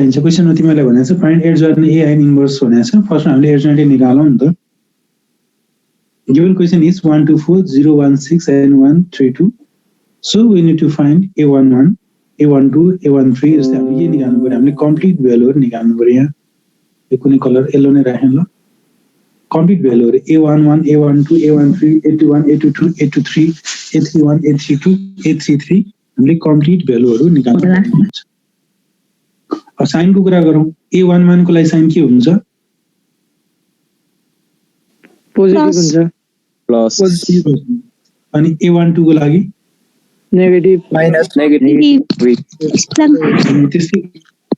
चाहिन्छ क्वेशनमा तिमीलाई भनेको छ फाइन्ड एडजोइन्ट एआइन इन्भर्स भनेको छ फर्स्टमा हामीले एडजोइन्ट निकालौँ नि त given question is 1 2 4 0 1 6 and 1 3 2 so we need to find a11 a12 a13 जस्तै हामीले के निकाल्नु पर्यो हामीले कम्प्लिट भ्यालुहरु निकाल्नु पर्यो यहाँ यो कुनै कलर येलो नै राख्नु ल complete भ्यालुहरु a11 a12 a13 a21 a22 a23 a31 a32 a33 हामीले कम्प्लिट भ्यालुहरु निकाल्नु पर्छ अब साइनको कुरा गरौँ a11 को लागि साइन के हुन्छ पोजिटिभ हुन्छ प्लस अनि a12 को लागि नेगेटिभ माइनस नेगेटिभ त्यसै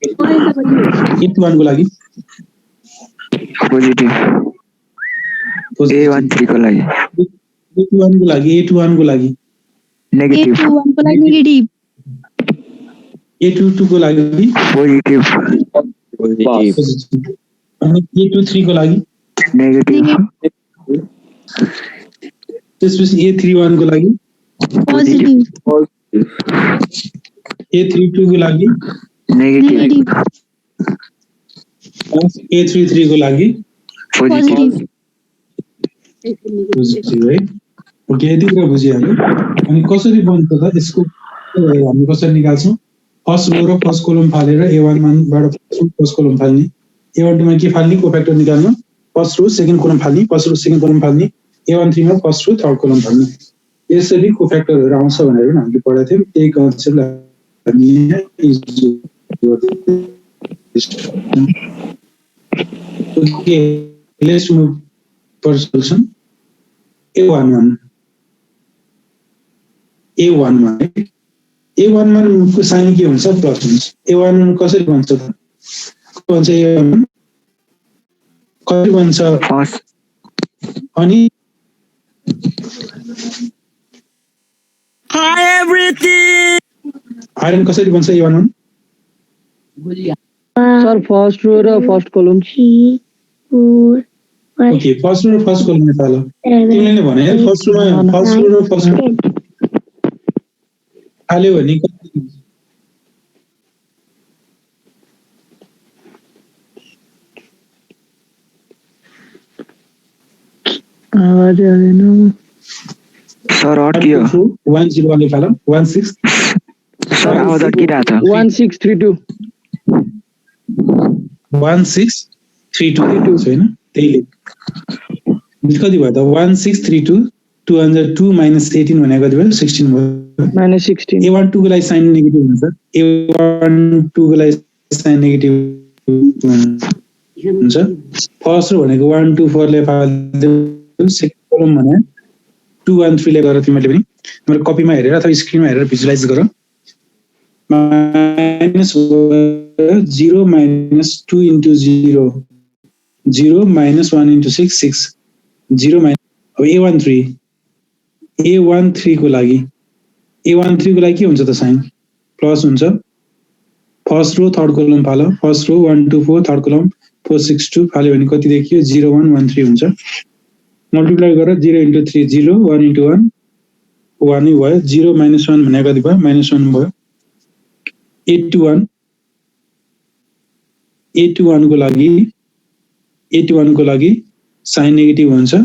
a21 को लागि पोजिटिभ a13 को लागि a21 को लागि a21 को लागि नेगेटिभ A21 को लागि नेगेटिभ a22 को लागि पोजिटिभ अनि a23 को लागि नेगेटिभ त्यसपछि a31 को लागि पोजिटिभ a32 को लागि नेगेटिभ a33 को लागि पोजिटिभ पोजिटिभ है ओके यति कुरा बुझिहाल्यो अनि कसरी बन्छ त यसको हामी कसरी निकाल्छौँ फर्स्ट रो र फर्स्ट कलम फालेर a11 बाट फर्स्ट कलम फाल्ने a12 मा के फाल्ने कोफ्याक्टर निकाल्नु फर्स्ट रो सेकेन्ड कलम फाल्ने फर्स्ट रो सेकेन्ड कलम फाल्ने a13 मा फर्स्ट रो थर्ड कलम फाल्ने यसरी कोफ्याक्टरहरु आउँछ भनेर पनि हामीले पढाएको थियौं त्यही कन्सेप्टलाई okay let's move for solution a11 a11 को साइन के हुन्छ प्लस हुन्छ a11 कसरी बन्छ त भन्छ a11 कसरी बन्छ अनि आइरन कसरी बन्छ a11 सर फर्स्ट रो र फर्स्ट कलम ओके फर्स्ट रो र फर्स्ट कलम निकाल तिमीले नै भने फर्स्ट रो र फर्स्ट कलम हाल्यो भने आवाज आएन सर अड्कियो 101 ले फालम 16 सर आवाज अड्किरहेछ 1632 1632 छैन त्यही कति भयो त 1632 202 minus 18 भनेको कति भयो 16 भयो minus 16 a12 को लागि साइन नेगेटिभ हुन्छ a12 को लागि साइन नेगेटिभ हुन्छ फर्स्ट रो भनेको 1 2 4 ले फाल्यो सेकेन्ड कलम भने 2 1 3 ले गरेर तिमीले पनि तिम्रो कपीमा हेरेर अथवा स्क्रिनमा हेरेर भिजुअलाइज गर minus 0 minus 2 into 0 0 minus 1 into 6 6 0 minus अब a13 को लागि a13 को लागि के हुन्छ त साइन प्लस हुन्छ फर्स्ट रो थर्ड कलम फाल्यो फर्स्ट रो 1 2 4 थर्ड कलम 4 6 2 फाल्यो भने कति देखियो 0 1 1 3 हुन्छ मल्टिप्लाई गरेर 0 into 3 0 1 into 1 1 नै भयो 0 minus 1 भनेको कति भयो -1 भयो a21 को लागि साइन नेगेटिभ हुन्छ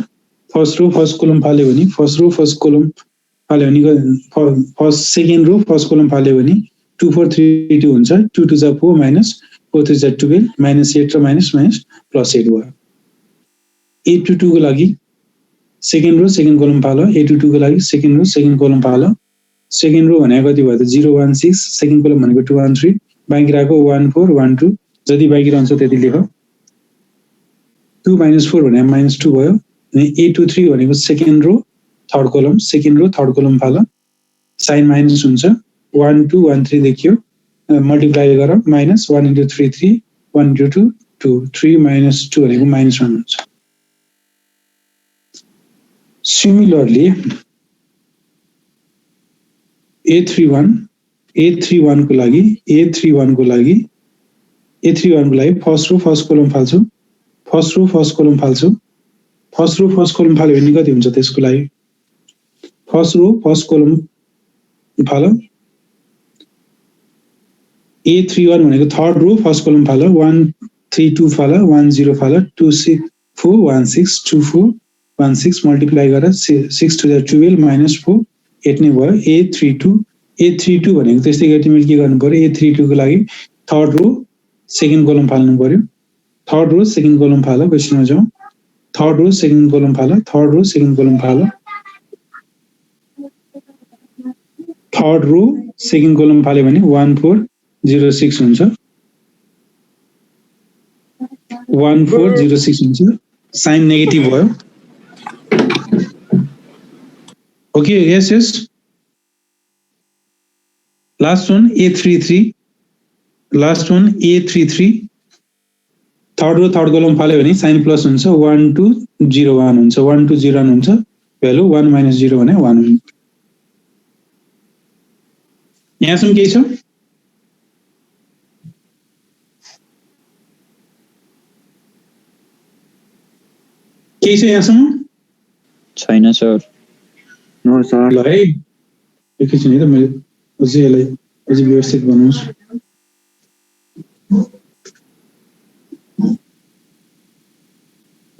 फर्स्ट रो फर्स्ट कलम फाल्यो भने फर्स्ट रो फर्स्ट कलम फाल्यो भने फर्स्ट सेकेन्ड रो फर्स्ट कलम फाल्यो भने 2 4 3 2 हुन्छ 2 2 जा 4 minus 4 3 जा 12 -8 र माइनस प्लस 8 भयो a22 को लागि सेकेन्ड रो सेकेन्ड कलम फाल्यो a22 को लागि सेकेन्ड रो सेकेन्ड कलम फाल्यो सेकेन्ड रो भनेको कति भयो त 0 1 6 सेकेन्ड कलम भनेको 2 1 3 बाँकी रहेको 1 4 1 2 जति बाँकी रहन्छ त्यति लेख 2 - 4 भने -2 भयो अनि a23 भनेको सेकेन्ड रो थर्ड कलम फाल साइन माइनस हुन्छ 1 2 1 3 देखियो मल्टिप्लाई गर -1 * 3 3 1 * 2 2 3 - 2 भनेको -1 हुन्छ सिमिलरली a31 को लागि फर्स्ट रो फर्स्ट कलम फाल्छु फर्स्ट रो फर्स्ट कलम फाल्यो भने कति हुन्छ त्यसको लागि फर्स्ट रो फर्स्ट कलम फाल A31 भनेको थर्ड रो फर्स्ट कलम फाल 1 3 2 फाल 1 0 फाल 2 6 4 1 6 2 4 1 6 मल्टिप्लाई गरेर 6 to the 12 minus 4 8 नै भयो A32 भनेको त्यस्तै गरी तिमीले के गर्नु पर्यो A32 को लागि थर्ड रो सेकेन्ड कलम फाल्नु पर्यो थर्ड रो सेकेन्ड कलम फाल क्वेशनमा जाउँ थर्ड रो सेकेन्ड कलम फाल थर्ड रो सेकेन्ड कलम फाल थर्ड रो सेकेन्ड कलम फाल्यो भने 1406 हुन्छ 1406 हुन्छ साइन नेगेटिभ भयो ओके यस लास्ट वन A33 थर्ड रो थर्ड कलम फाल्यो भने साइन प्लस हुन्छ 1201 हुन्छ 1201 हुन्छ भ्यालु 1 - 0 भने 1 हुन्छ यहाँसम्म केही छ यहाँसम्म छैन सर नो सर ल है एकैछिन है त मैले अझै यसलाई अझै व्यवस्थित बनाउँछु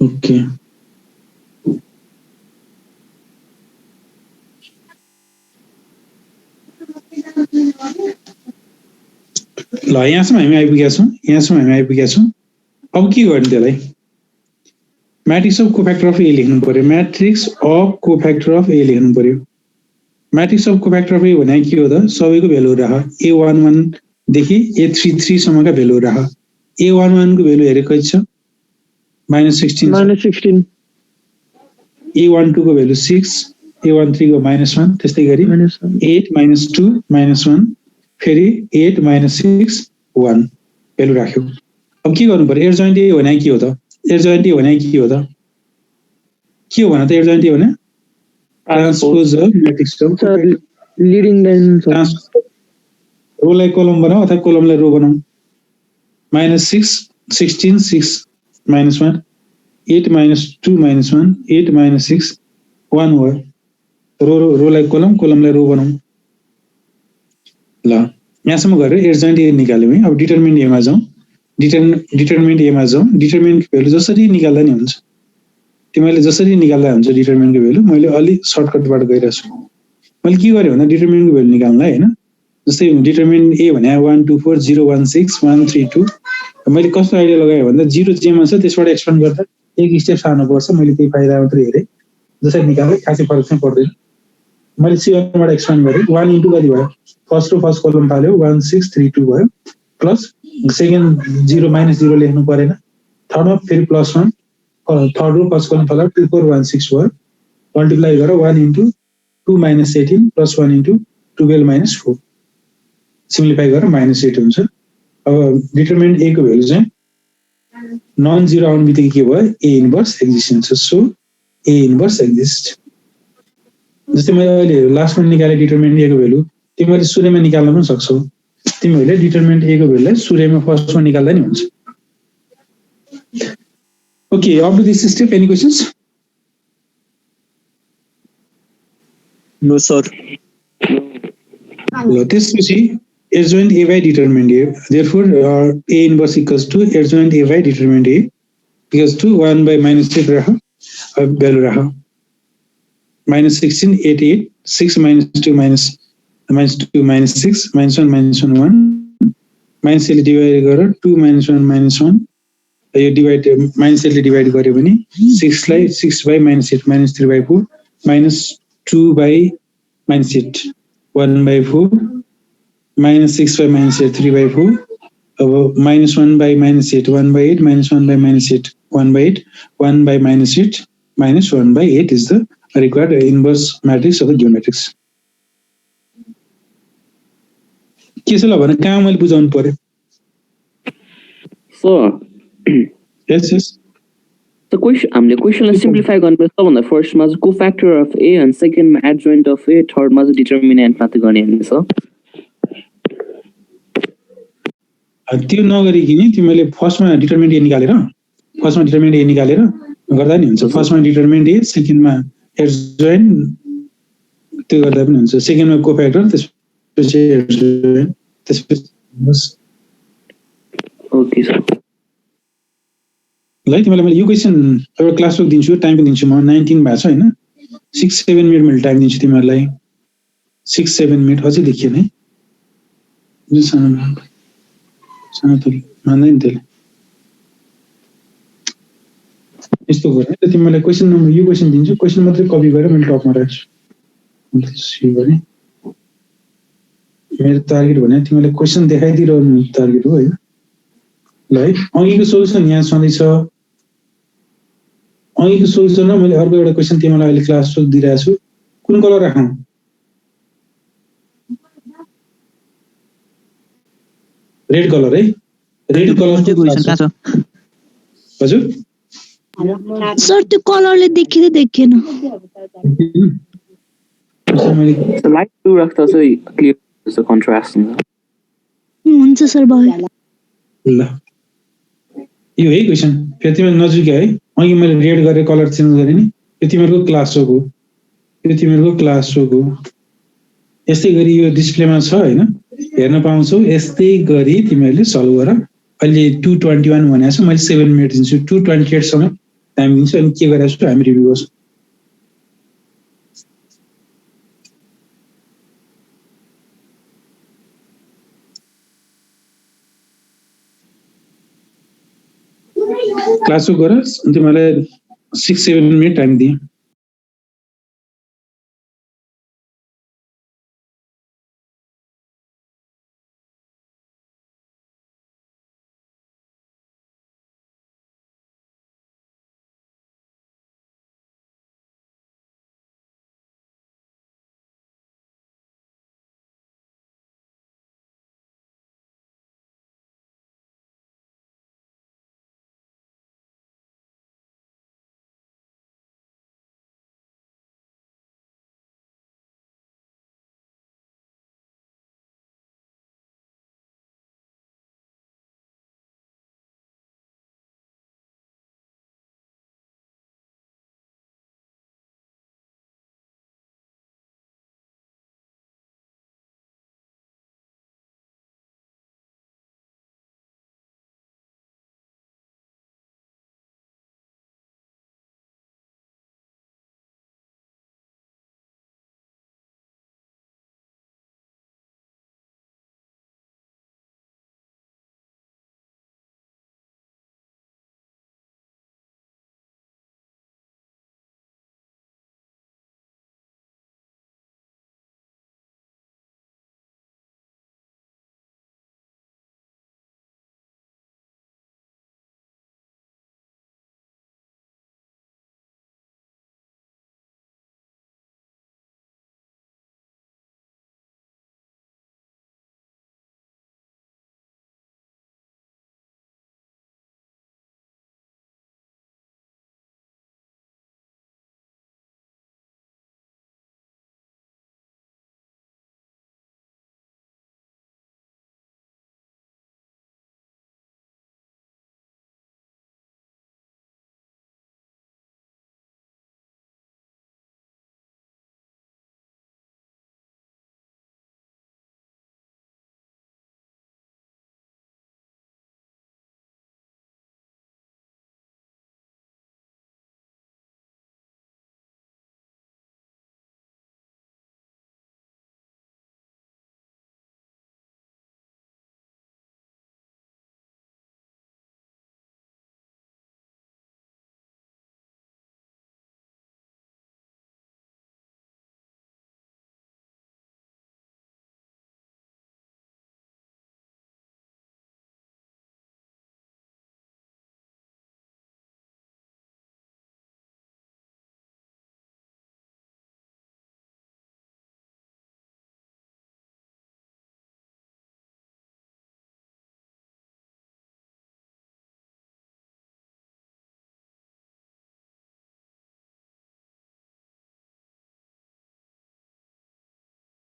ओके ल यहाँसम्म हामी आइपुगेका छौँ अब के गर्ने त्यसलाई म्याट्रिक्स अफ कोफ्याक्टर अफ ए लेख्नु पर्यो म्याट्रिक्स अफ कोफ्याक्टर अफ ए लेख्नु पर्यो म्याट्रिक्स अफ कोफ्याक्टर अफ ए भने के हो त सबैको भ्यालु राख A11 देखि A33 सम्मका भ्यालु राख A11 को भ्यालु हेरेको छ -16 A12 को भ्यालु 6 A13 को -1 त्यस्तै गरी 8 - 2 -1 फेरि 8 - 6 1 भ्यालु राख्यो अब के गर्नु पर्यो एडजोइन्ट ए भने के हो त एडजोइन्ट ए भने के हो त के हो भने त एडजोइन्ट ए भने transpose of matrix of leading dimension रोलाई कलम बनाऊ अथवा कलमलाई रो बनाऊ -6 16 6 -1 8 - 2 -1 8 - 6 1 हो रोलाई कलम कलमलाई रो बनाऊ ल यहाँसम्म गरेर एडजोइन्ट ए निकाल्यौँ है अब डिटरमिनेन्ट एमा जाउँ डिटरमिनेन्ट एमा जाउँ डिटरमिनेन्टको भ्यालु जसरी निकाल्दा नि हुन्छ तिमीले जसरी निकाल्दा हुन्छ डिटरमिनेन्टको भ्यालु मैले अलि सर्टकटबाट गइरहेको छु मैले के गरेँ भन्दा डिटरमिनेन्टको भ्यालु निकाल्नलाई हैन जस्तै डिटरमिनेन्ट ए भने 1 2 4 0 1 6 1 3 2 मैले कस्तो आइडिया लगाएँ भन्दा 0 जेमा छ त्यसबाट एक्सपेन्ड गर्दा एक स्टेप सार्नु पर्छ मैले त्यही फाइदा मात्रै हेरेँ जसरी निकाल्दै खासै फरक चाहिँ पर्दैन मैले C1बाट एक्सपेन्ड गरेँ 1 इन्टु कति भयो फर्स्ट रो फर्स्ट कलम फाल्यो 1 6 3 2 भयो प्लस सेकेन्ड 0 - 0 लेख्नु परेन थर्डमा फेरि +1 थर्ड रो फर्स्ट कलम फाल्यो 2 4 1 6 भयो मल्टिप्लाई गरेर 1 इन्टु 2 - 18 प्लस 1 इन्टु 12 - 4 सिम्प्लिफाई गरेर -8 हुन्छ अब डिटरमिनेन्ट ए को भ्यालु चाहिँ नन जिरो आउनु बित्तिकै के भयो ए इन्भर्स एक्जिस्ट हुन्छ सो ए इन्भर्स एक्जिस्ट जस्तै मैले अहिले लास्टमा निकाले डिटरमिनेन्ट ए को भ्यालु तिमीले सुरुमा निकाल्न पनि सक्छौ तिमीहरूले डिटरमिनेन्ट ए को भ्यालुलाई सुरुमा फर्स्टमा निकाल्दा नि हुन्छ okay up to this step any questions no sir ल त्यसपछि adjoint A by determinant A. Therefore, A inverse equals to adjoint A by determinant A equals to 1 by -8 raha value raha -16 8 8 6 - 2 -2 -6 -1 -1 1 -8 ले divide गरेर 2 - 1 -1 यो divide -8 ले divide गर्यो भने 6 लाई 6 by -8 -3/4 -2 by -8 1/4 -6 by -8 3/4 अब -1 by -8 1/8 -1 by -8 1/8 1 by -8 -1 by 8 is the required inverse matrix of the geometrics. के छ ल भने कहाँ मैले बुझाउनु पर्यो सो यस द क्वेशन हामीले क्वेशनलाई सिम्प्लिफाई गर्नुपर्छ भन्दा फर्स्टमा चाहिँ कोफ्याक्टर अफ ए अनि सेकेन्डमा एडजोइन्ट अफ ए थर्डमा चाहिँ डिटर्मिनेन्ट मात्र गर्ने हुन्छ त्यो नगरिकन तिमीले फर्स्टमा डिटरमिनेन्ट ए निकालेर गर्दा नि हुन्छ फर्स्टमा डिटरमिनेन्ट ए सेकेन्डमा एडजोइन्ट त्यो गर्दा पनि हुन्छ सेकेन्डमा कोफ्याक्टर त्यसपछि एडजोइन्ट त्यसपछि ओके सर ल तिमीलाई मैले यो क्वेसन एउटा क्लास वर्क दिन्छु, टाइम पनि दिन्छु म। 19 भएको छ होइन, 6-7 मिनट मैले टाइम दिन्छु तिमीहरूलाई। 6-7 मिनट अझै देखिएन है, सानो त मान्दैन त्यसले। यस्तो गरेँ त तिमीलाई क्वेसन नम्बर यो क्वेसन दिन्छु, क्वेसन मात्रै कपी गरेर मैले टपमा राख्छु। मेरो टार्गेट भने तिमीलाई क्वेसन देखाइदिइरहनु टार्गेट हो होइन। ल है, अघिको सोल्युसन यहाँ छँदैछ। अघिको सोल्युसनमा मैले अर्को एउटा क्वेसन तिमीलाई अहिले क्लास 12 दिइरहेको छु। कुन कलर राखौँ? रेड कलर है, रेड कलर हजुर सर त्यो कलरले देखिँदै देखेन। लाइट ब्लू राख्दा चाहिँ क्लियर हुन्छ कन्ट्रास्ट हुन्छ। हुन्छ सर भयो। ल यो है क्वेसन, फेरि तिमीले नजिकै है। अघि मैले रेड गरेर कलर चेन्ज गरेँ नि, यो तिमीहरूको क्लास वर्क हो, यो तिमीहरूको क्लास वर्क हो। यस्तै गरी यो डिस्प्लेमा छ होइन, हेर्न पाउँछौ। यस्तै गरी तिमीहरूले सल्भ गर। अहिले 2:21 भनेको छ, मैले 7 मिनट दिन्छु, 2:28 सम्म टाइम दिन्छु। अनि के गरेको छु हामी रिभ्यू गर्छौँ। क्लास वर्क गर, तिमीलाई 6-7 मिनट टाइम दिएँ।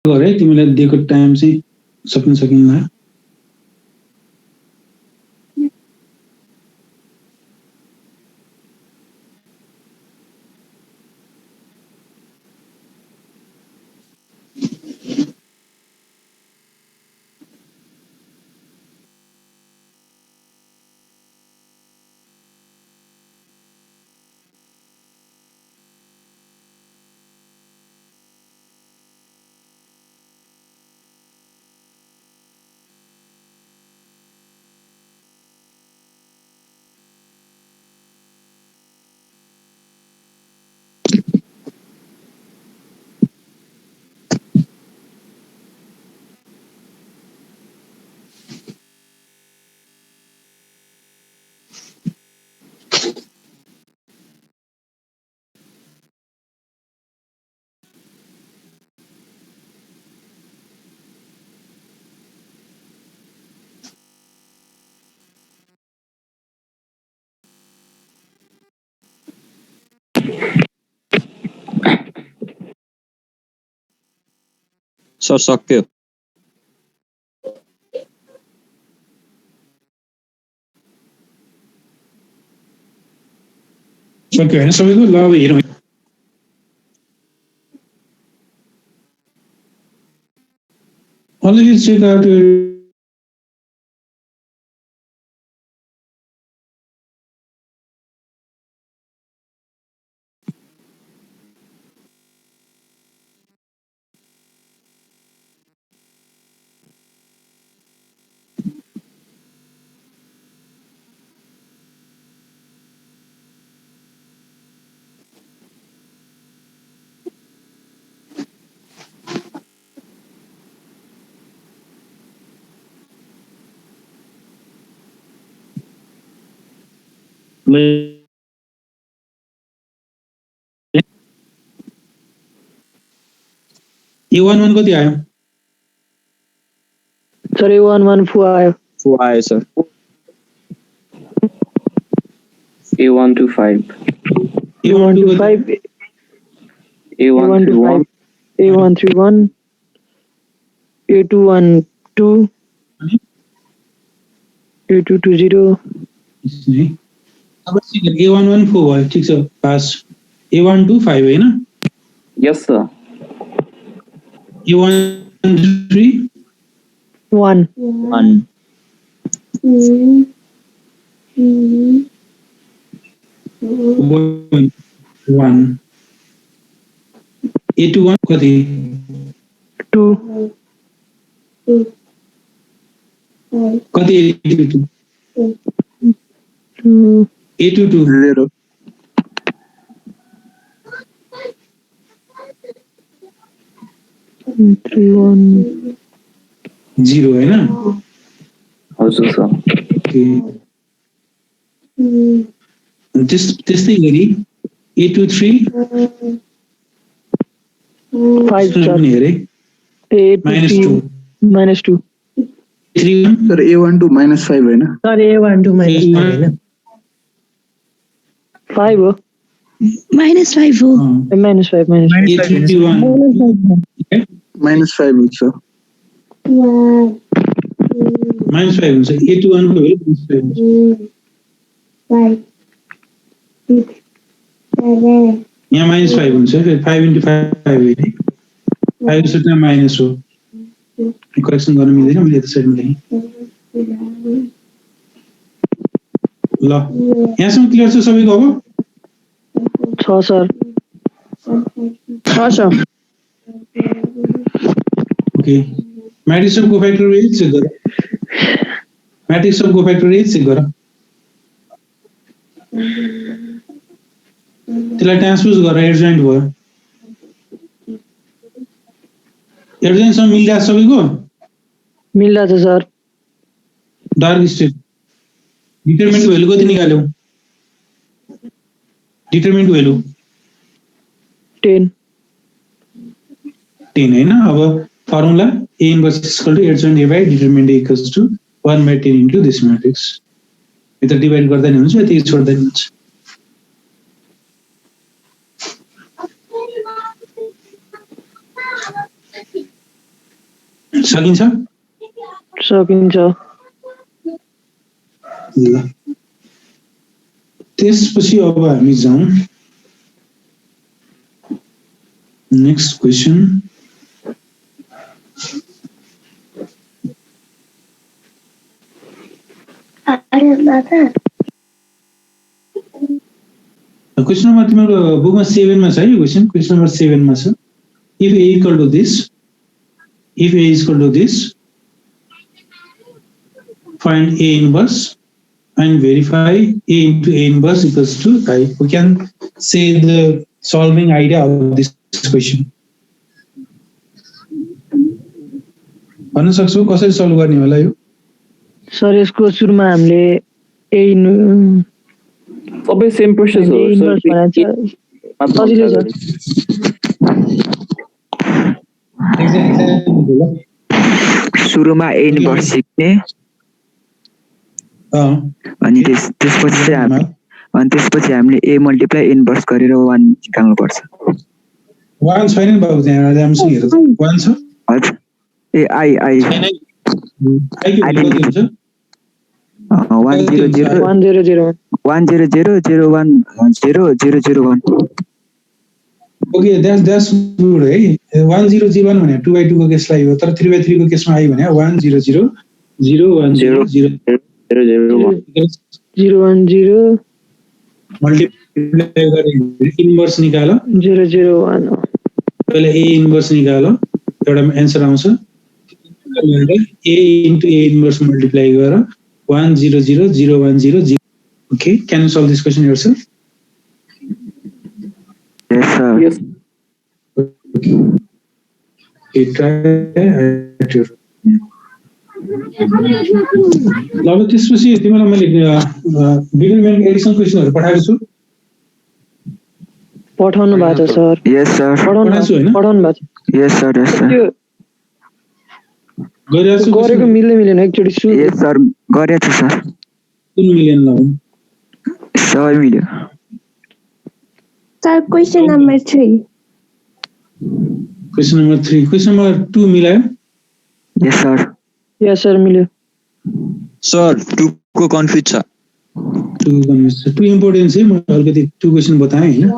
गर है, तिमीलाई दिएको टाइम चाहिँ सक्नु सकिन्न। सर सक्यो सक्यो होइन सबैको? ल अब हेरौँ। अलिकति चेक आउट A11 कति आयो? सर A11 आयो। फो आयो sir A125 A125 A131 A131 A212 A220 A114 भयो, ठिक छ, पास। A125 होइन? Yes sir. A13 1 1 A21 कति? 2 कति A22? 2 A22 0 3 1 0 होइन? हजुर सर। त्यस्तै गरी A23 5 सर। हेरे A2 -2 A31 सर A12 -5 होइन? सर A12 होइन 5 हो। -5 हो। -5 A31 -5 हुन्छ। -5 हुन्छ। A21 को भेल्यु -5 हुन्छ। यहाँ -5 हुन्छ, फेरि 5 × 5 होइन, 5 सट्टा माइनस हो, करेक्सन गर्न मिल्दैन, मैले यता साइडमा लेखेँ। ल यहाँसम्म क्लियर छ सबैको? अब छ sir. Okay, matrix of cofactorial check गर। म्याट्रिक्स अफ कोफैक्टोरियल चेक गर। त्यसलाई ट्रान्सपोज गरेर एडजोइन्ट भयो। एडजोइन्टसँग मिल्दा सबैको? मिल्दा छ sir. Dark state determinant value कति निकाल्यौ? डिटरमिनेन्ट भ्यालु 10 होइन? अब formula A inverse equal to adjoint A by determinant A equals to 1/10 into this matrix. यता डिभाइड गर्दा नि हुन्छ, यति छोड्दा नि हुन्छ। सकिन्छ? सकिन्छ। ल त्यसपछि अब हामी जाउँ नेक्स्ट क्वेसन। क्वेसन नम्बर तिम्रो बुकमा 7 मा छ है यो क्वेसन। क्वेसन नम्बर 7 मा छ। If A equal to this, if A is equal to this, find A inverse and verify A into A inverse equals to I. We can say the solving idea of this question. भन्न सक्छौ कसरी solve गर्ने होला यो? Sir यसको सुरुमा हामीले सबै सेम प्रोसेस हो सर। सुरुमा A इन्भर्स सिक्ने अनि त्यसपछि चाहिँ अनि त्यसपछि हामीले a मल्टिप्लाई इन्भर्स गरेर 1 निकाल्नु पर्छ 1 छैन नि बाबु त्यहाँ राम्रोसँग हेर 1 छ हजुर ए आई छैन आई के कति हुन्छ 100 1001 ओके द्याट्स गुड है 1001 भने 2/2 को केसलाई हो तर 3/3 को केसमा आयो भने 100 010 मल्टिप्लाई गरे इन्भर्स निकाल 001 पहिले a इन्भर्स निकाल एउटा आन्सर आउँछ a into a inverse multiply गर 100010 okay can you solve this question yourself yes sir Yes. okay try ल अब त्यसपछि तिमीलाई मैले डिटरमिनेन्ट एडिसन क्वेशनहरु पठाएको छु पठाउनु भएको छ सर yes sir पठाएको छु हैन पठाउनु भएको छ yes sir त्यो गरिरहेको छु गरेको मिल्दैन एकचोटी yes sir गरेछ सर कुन मिलियन ल 100 मिल्यो sir question number 3 question number 3 question number 2 मिलायो yes sir यस सर मिल्यो सर 2 को कन्फ्युज छ 2 इम्पोर्टेन्ट है म अलिकति 2 क्वेशन बताएँ हैन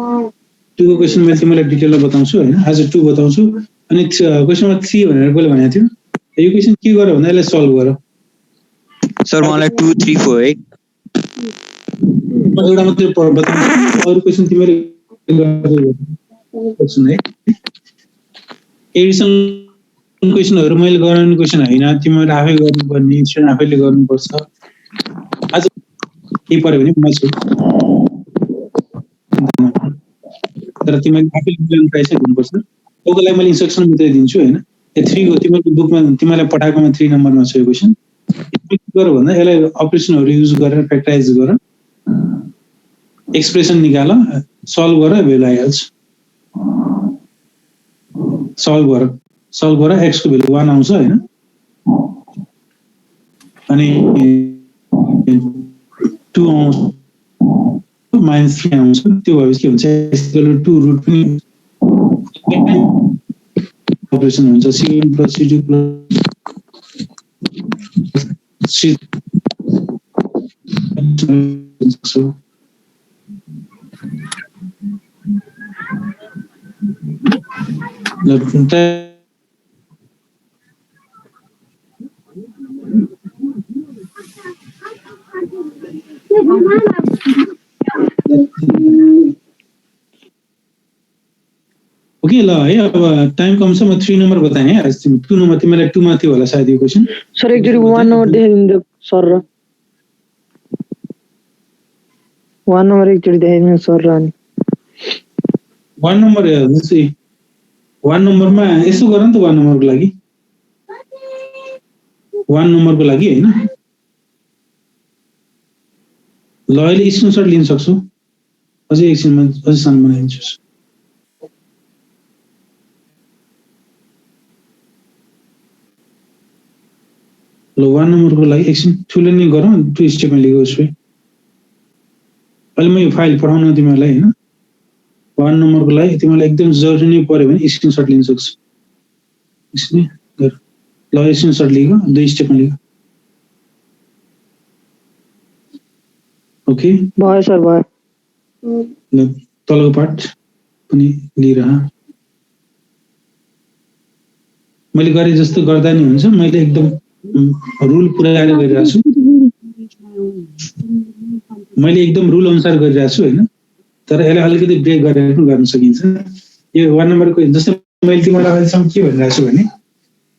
2 को क्वेशन मैले तिमीलाई डिटेलमा बताउँछु हैन आज 2 बताउँछु अनि क्वेशन नम्बर 3 भनेर कसले भनेको थियो यो क्वेशन के गर भन्दा यसलाई सल्भ गर सर मलाई 2 3 4 है म एउटा मात्रै बताउँछु अरु क्वेशन तिमीले गर्दै सुन है एडिसन क्वेशनहरु मैले गराउने क्वेशन हैन तिमीले आफै गर्नुपर्ने स्टुडेन्ट आफैले गर्नुपर्छ आज के पर्यो भने म छु तर तिमीले आफैले मिलाउन ट्राई चाहिँ गर्नुपर्छ त्यसको लागि मैले इन्स्ट्रक्सन मात्रै दिन्छु हैन यो 3 को तिमीको बुकमा तिमीलाई पठाएकोमा 3 नम्बरमा छ यो क्वेशन के गर भन्दा यसलाई अपरेसनहरु युज गरेर फ्याक्टराइज गर एक्सप्रेसन निकाल सल्भ गर भ्यालु आइहाल्छ सल्भ गर x को भ्यालु 1 आउँछ हैन अनि 2 आउँछ -3 आउँछ त्यो भएपछि के हुन्छ x 2 रुट पनि अपरेसन हुन्छ c1 + c2 + c ओके ल है अब टाइम कम छ म 3 नम्बर बताएँ है आज 2 नम्बर तिमीलाई 2 मा थियो होला सायद यो क्वेशन सर एकचोटी 1 नम्बर देखाइदिनु सर र 1 नम्बर एकचोटी देखाइदिनु सर र अनि 1 नम्बर जस्तै 1 नम्बरमा यसो गर नि त 1 नम्बरको लागि 1 नम्बरको लागि हैन ल अहिले स्क्रिनशट लिन सक्छु अझै एकछिनमा अझै सानो बनाइदिन्छु ल 1 नम्बरको लागि एकछिन ठुलो नै गरौँ 2 स्टेपमा लेखेको छु अहिले म यो फाइल पठाउन तिमीलाई हैन 1 नम्बरको लागि तिमीलाई एकदम जरुरी नै पर्यो भने स्क्रिनशट लिन सक्छु यसले ल स्क्रिनशट लिएको 2 स्टेपमा लेख ओके भयो सर भयो ल तलको पार्ट पनि लिइरह मैले गरे जस्तो गर्दा नि हुन्छ मैले एकदम रुल पुरा गरिरहेको छु मैले एकदम रुल अनुसार गरिरहेको छु हैन तर यसलाई अलिकति ब्रेक गरेर पनि गर्न सकिन्छ यो 1 नम्बरको जस्तै मैले तिमीलाई अहिलेसम्म के भनिरहेको छु भने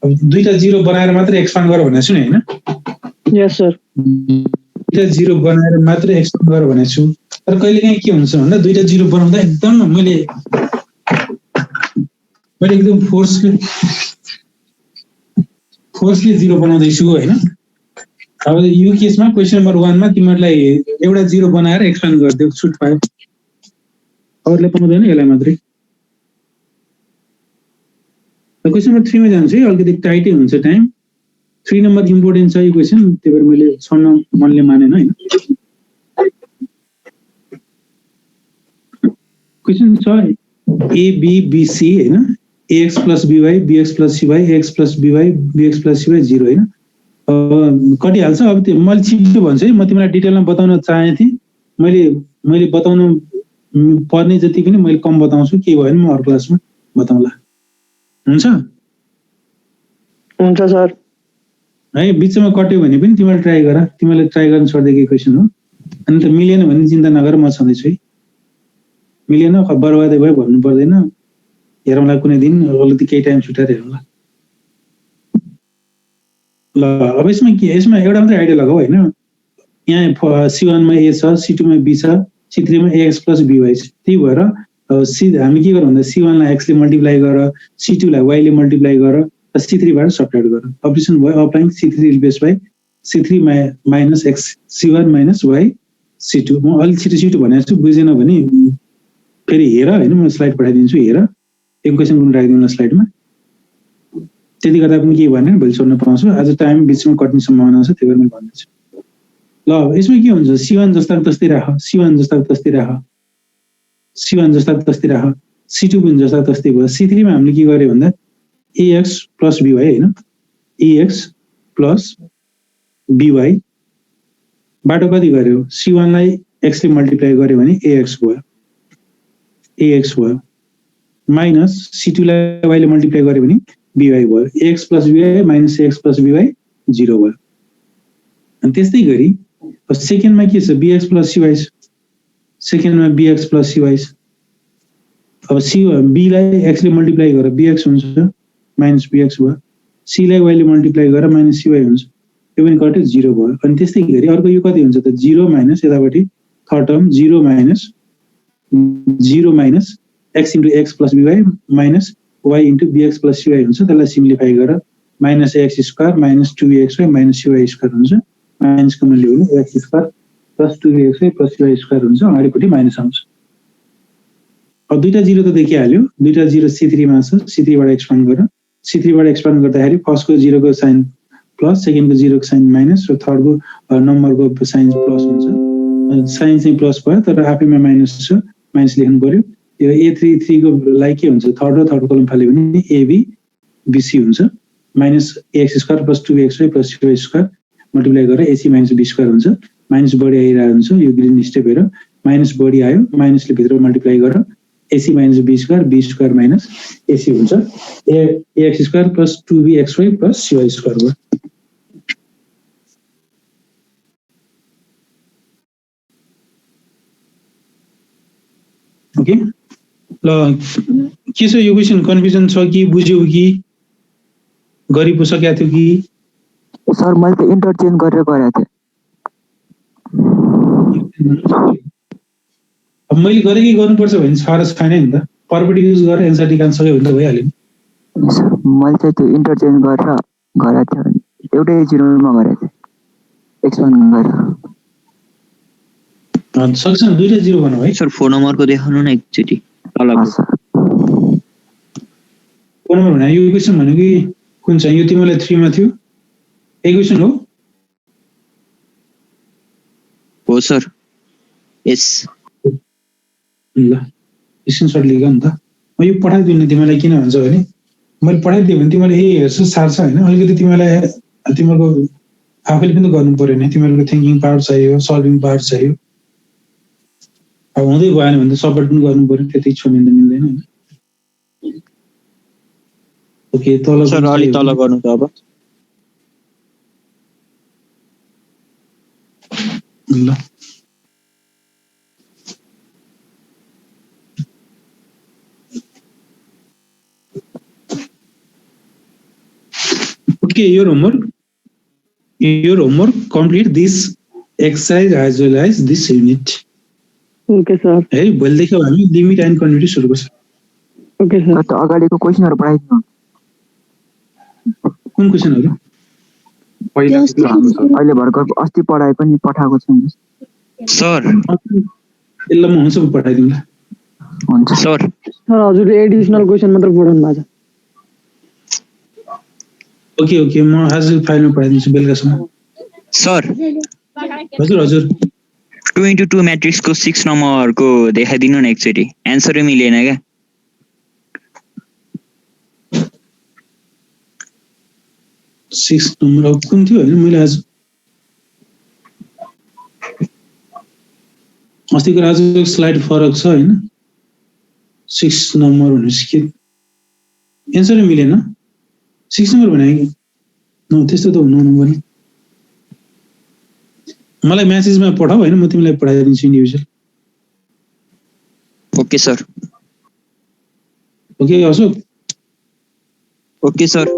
अब दुईटा जिरो बनाएर मात्र एक्सपान्ड गर भनेको छु नि हैन यस सर दुईटा जिरो बनाएर मात्र एक्सपान्ड गर भनेको छु तर कहिलेकाहीँ के हुन्छ भन्दा दुईटा जिरो बनाउँदा एकदम मैले एकदम फोर्सले जिरो बनाउँदैछु हैन अब यो केसमा क्वेशन नम्बर 1 मा तिमीलाई एउटा जिरो बनाएर एक्सपान्ड गरिदियो छुट पायो अरूले पाउँदैन यसलाई मात्रै क्वेशन नम्बर 3 मा जान्छु है अलिकति टाइटै हुन्छ टाइम 3 नम्बर इम्पोर्टेन्ट छ यो क्वेशन त्यही भएर मैले छोड्न मनले मानेन हैन क्वेसन छ ABBC हैन AX + BY BX + CY AX + BY BX + CY 0 हैन कटिहाल्छ। अब त्यो मैले छिटो भन्छु है, म तिमीलाई डिटेलमा बताउन चाहेथे, मैले बताउनु पर्ने जति पनि मैले कम बताउँछु, के भयो भने म अर्को क्लासमा बताउँला। हुन्छ हुन्छ सर। है बिचमा कट्यो भने पनि तिमीले ट्राई गर, तिमीले ट्राई गर्न छोड्दै क्वेसन हो। अनि त मिलेन भने चिन्ता नगर, म छँदैछु है। मिलेन बर्बादै भयो भन्नु पर्दैन, हेरौँला कुनै दिन, अलिकति केही टाइम छुट्याएर हेरौँला। ल अब यसमा एउटा मात्रै आइडिया लगाऊ हैन। यहाँ C1 मा A छ, C2 मा B छ, C3 मा AX + BY छ। त्यही भएर हामी के गरौँ भन्दा C1 लाई X ले मल्टिप्लाई गर, C2 लाई Y ले मल्टिप्लाई गर, C3 बाट सबट्र्याक्ट गर। अप्रेसन भयो applying C3 replace by C3 minus X C1 minus Y C2। म अलि छिटो भनेको छु, बुझेन भने फेरि हेर हैन, म स्लाइड पठाइदिन्छु, हेर एक क्वेसन पनि राखिदिनु स्लाइडमा। त्यति गर्दा पनि के भने भोलि सोध्न पाउँछु। आज टाइम बिचमा कट्ने सम्भावना छ, त्यही भएर मैले भन्दैछु। ल यसमा के हुन्छ, C1 जस्ता तस्तै राख, C1 जस्ता तस्तै राख, C1 जस्ता तस्तै राख, C2 पनि जस्ता तस्तै भयो। C3 मा हामीले के गर्यो भन्दा AX + BY हैन, AX + BY बाटो कति गर्यो, C1 लाई X ले मल्टिप्लाई गर्यो भने AX भयो, माइनस C2 लाई Y ले मल्टिप्लाई गर्यो भने BY भयो। AX + BY minus AX + BY 0 भयो। अनि त्यस्तै गरी सेकेन्डमा के छ, BX + CY छ, सेकेन्डमा BX + CY छ। अब B लाई X ले मल्टिप्लाई गर BX हुन्छ माइनस BX भयो, C लाई Y ले मल्टिप्लाई गर माइनस CY हुन्छ, यो पनि कट्यो 0 भयो। अनि त्यस्तै गरी अर्को यो कति हुन्छ त 0 माइनस यतापट्टि third term 0 minus X * X + BY minus Y * BX + CY हुन्छ। त्यसलाई सिम्प्लिफाई गर minus AX² minus 2AXY minus CY² हुन्छ। माइनस कमन ल्यायो भने AX² + 2AXY + CY² हुन्छ, अगाडिपट्टि माइनस आउँछ। अब दुईटा 0 त देखिहाल्यो, दुईटा 0 C3 मा छ, C3 बाट एक्सपान्ड गर, C3 बाट एक्सपान्ड गर्दाखेरि फर्स्टको 0 को साइन प्लस, सेकेन्डको 0 को साइन माइनस र थर्डको नम्बरको साइन प्लस हुन्छ। साइन चाहिँ प्लस भयो तर आफैमा माइनस छ, माइनस लेख्नु पर्यो। यो A33 को लागि के हुन्छ, थर्ड र थर्ड कलम फाल्यो भने ABBC हुन्छ, minus AX² + 2AXY + CY² multiply गरेर AC - B² हुन्छ। माइनस बढी आइरहेको हुन्छ, यो ग्रिन स्टेप हेर, माइनस बढी आयो, माइनसले भित्र मल्टिप्लाई गर AC - B² B² minus AC हुन्छ। AX² + 2BXY + CY² भयो। ओके ल के छ यो क्वेसन, कन्फ्युजन छ कि बुझ्यौ कि गरि पो सकेको थियो कि? सर मैले त इन्टरचेन्ज गरेर गरेको थिएँ। अब मैले गरेकै गर्नुपर्छ भने साह्रो छैन नि त, पर्पेट युज गरेर एन्सर निकाल्न सक्यो भने त भइहाल्यो नि। मैले चाहिँ त्यो इन्टरचेन्ज गरेर गरेको थिएँ, एउटै जिरोमा गरेको थिएँ, एक्सपान्ड गरेर। सक्छ दुईटा 0 भन्नु है सर। फोन नम्बरको देखाउनु न एकचोटि तलको। फोन नम्बर भने यो क्वेसन भनेको कुन छ, यो तिमीलाई 3 मा थियो, यही क्वेसन हो? हो सर, यस। ल स्क्रिनसट लिएर नि त, म यो पठाइदिनु तिमीलाई। किन भन्छ भने मैले पठाइदिएँ भने तिमीले हेर्छु सार्छ होइन, अलिकति तिमीहरूको आफैले पनि गर्नु पर्यो नि, तिमीहरूको थिङ्किङ पार्ट चाहियो, सल्भिङ पार्ट चाहियो। अब हुँदै भएन भने त सपोर्ट पनि गर्नु पर्यो, त्यति छोड्नु त मिल्दैन होइन। ओके तल सर अलि तल गर्नु त अब। ल okay your homework complete this exercise as well as this unit. Okay sir. है भोलिदेखि हामी लिमिट एन्ड क्वान्टिटी सुरु गर्छ। Okay sir. त अगाडिको क्वेसनहरु पढाइदिनु। कुन क्वेसनहरु? अहिले भर्खर अस्ति पढाएको नि पठाएको छु सर। यसलाई म हुन्छ पठाइदिउँला। हुन्छ सर। सर हजुरले एडिसनल क्वेसन मात्र पढाउनु भएको छ। ओके ओके म आज फाइलमा पठाइदिन्छु बेलुकासम्म। सर हजुर हजुर 2x2 म्याट्रिक्सको 6 नम्बरको देखाइदिनु न एकचोटि एन्सरै मिलेन क्या 6 नम्बर अब कुन थियो हैन मैले आज अस्तिको आजको स्लाइड फरक छ हैन 6 नम्बर भनेपछि के एन्सरै मिलेन 6 नम्बर भने कि न त्यस्तो त हुनु पनि मलाई मेसेजमा पठाऊ हैन म तिमीलाई पठाइदिन्छु individual okay sir okay Ashok okay sir